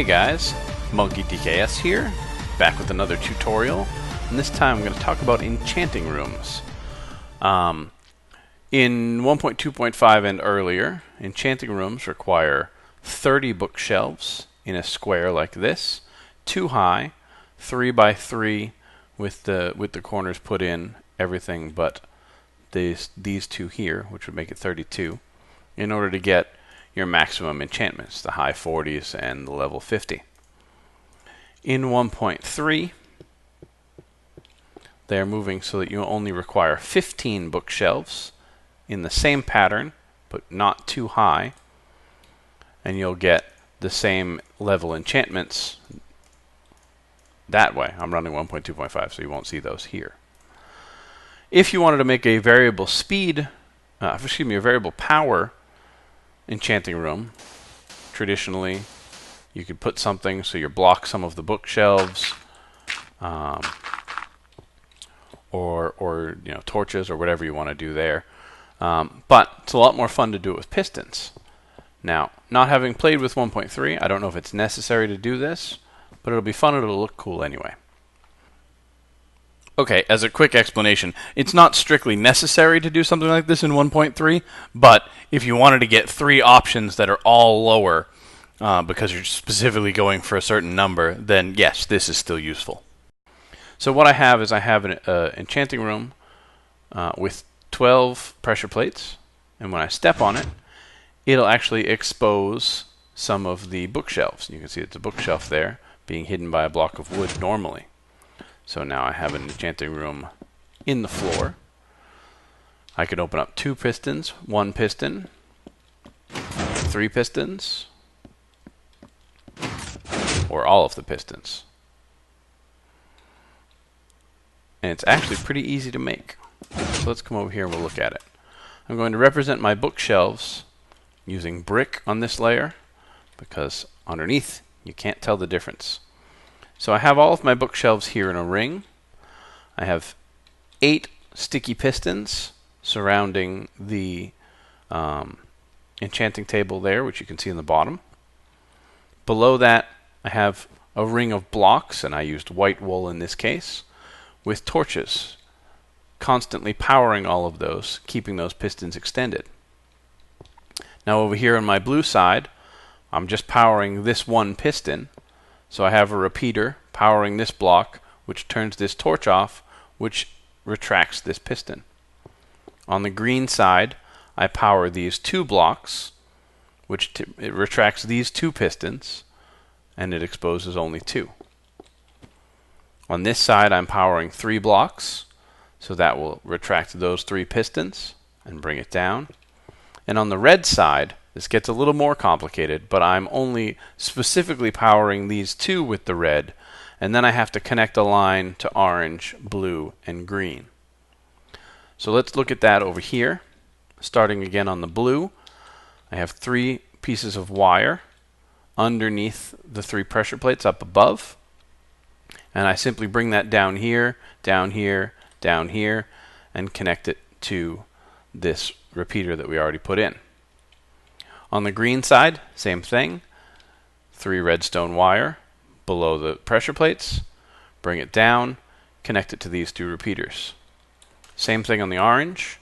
Hey guys, Monkey DKS here, back with another tutorial, and this time I'm going to talk about enchanting rooms. In 1.2.5 and earlier, enchanting rooms require 30 bookshelves in a square like this, 2 high, 3 by 3 with the corners put in, everything but these two here, which would make it 32, in order to get your maximum enchantments, the high 40s and the level 50. In 1.3, they are moving so that you only require 15 bookshelves in the same pattern, but not too high, and you'll get the same level enchantments that way. I'm running 1.2.5, so you won't see those here. If you wanted to make a variable speed, a variable power enchanting room, traditionally you could put something so you block some of the bookshelves, or you know, torches or whatever you want to do there. But it's a lot more fun to do it with pistons. Now, not having played with 1.3, I don't know if it's necessary to do this, but it'll be fun and it'll look cool anyway. Okay, as a quick explanation, it's not strictly necessary to do something like this in 1.3, but if you wanted to get 3 options that are all lower because you're specifically going for a certain number, then yes, this is still useful. So what I have is an enchanting room with 12 pressure plates, and when I step on it, it'll actually expose some of the bookshelves. You can see it's a bookshelf there being hidden by a block of wood normally. So now I have an enchanting room in the floor. I can open up 2 pistons, 1 piston, 3 pistons, or all of the pistons. And it's actually pretty easy to make. So let's come over here and we'll look at it. I'm going to represent my bookshelves using brick on this layer because underneath you can't tell the difference. So I have all of my bookshelves here in a ring. I have 8 sticky pistons surrounding the enchanting table there, which you can see in the bottom. Below that, I have a ring of blocks, and I used white wool in this case, with torches, constantly powering all of those, keeping those pistons extended. Now over here on my blue side, I'm just powering this 1 piston. So I have a repeater powering this block, which turns this torch off, which retracts this piston. On the green side, I power these 2 blocks, which it retracts these 2 pistons, and it exposes only 2. On this side, I'm powering 3 blocks, so that will retract those 3 pistons and bring it down. And on the red side, this gets a little more complicated, but I'm only specifically powering these 2 with the red, and then I have to connect a line to orange, blue, and green. So let's look at that over here. Starting again on the blue, I have 3 pieces of wire underneath the 3 pressure plates up above, and I simply bring that down here, down here, down here, and connect it to this repeater that we already put in. On the green side, same thing. 3 redstone wire below the pressure plates. Bring it down, connect it to these 2 repeaters. Same thing on the orange,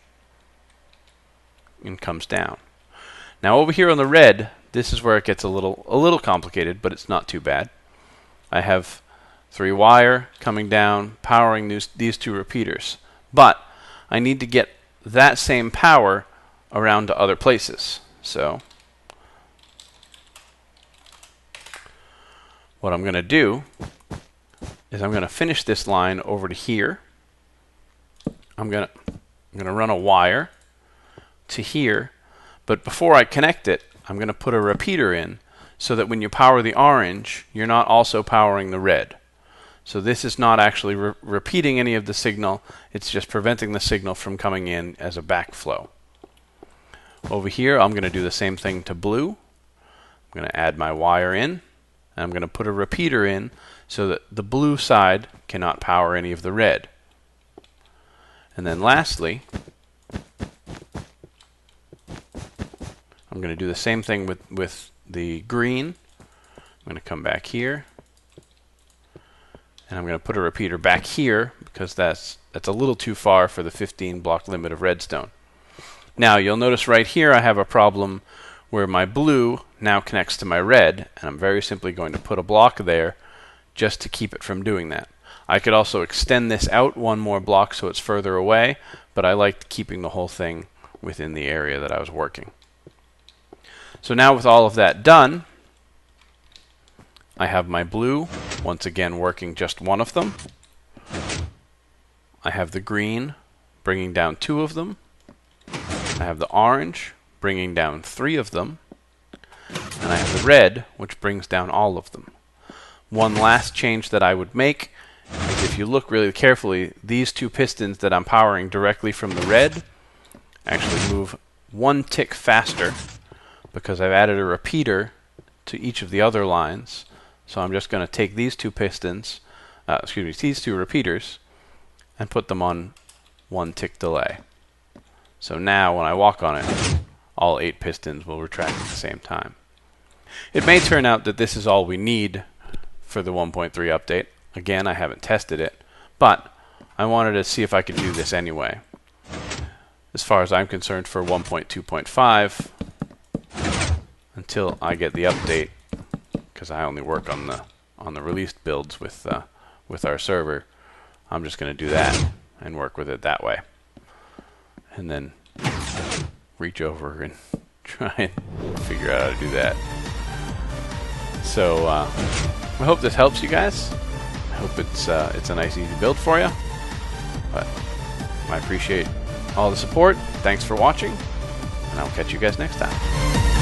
and comes down. Now over here on the red, this is where it gets a little complicated, but it's not too bad. I have 3 wire coming down, powering these 2 repeaters. But I need to get that same power around to other places. So what I'm going to do is I'm going to finish this line over to here. I'm going to run a wire to here, but before I connect it, I'm going to put a repeater in so that when you power the orange, you're not also powering the red. So this is not actually repeating any of the signal, it's just preventing the signal from coming in as a backflow. Over here, I'm going to do the same thing to blue. I'm going to add my wire in. And I'm going to put a repeater in so that the blue side cannot power any of the red. And then lastly, I'm going to do the same thing with the green. I'm going to come back here, and I'm going to put a repeater back here because that's a little too far for the 15 block limit of redstone. Now you'll notice right here I have a problem where my blue now connects to my red, and I'm very simply going to put a block there just to keep it from doing that. I could also extend this out one more block so it's further away, but I liked keeping the whole thing within the area that I was working. So now with all of that done, I have my blue, once again working just one of them. I have the green, bringing down 2 of them. I have the orange, bringing down 3 of them. And I have the red, which brings down all of them. One last change that I would make is if you look really carefully, these 2 pistons that I'm powering directly from the red actually move 1 tick faster because I've added a repeater to each of the other lines. So I'm just going to take these 2 pistons, these 2 repeaters, and put them on 1 tick delay. So now when I walk on it, all 8 pistons will retract at the same time. It may turn out that this is all we need for the 1.3 update. Again, I haven't tested it, but I wanted to see if I could do this anyway. As far as I'm concerned, for 1.2.5, until I get the update, because I only work on the released builds with our server, I'm just going to do that and work with it that way, and then reach over and try and figure out how to do that. So I hope this helps you guys. I hope it's a nice, easy build for you. But I appreciate all the support. Thanks for watching, and I'll catch you guys next time.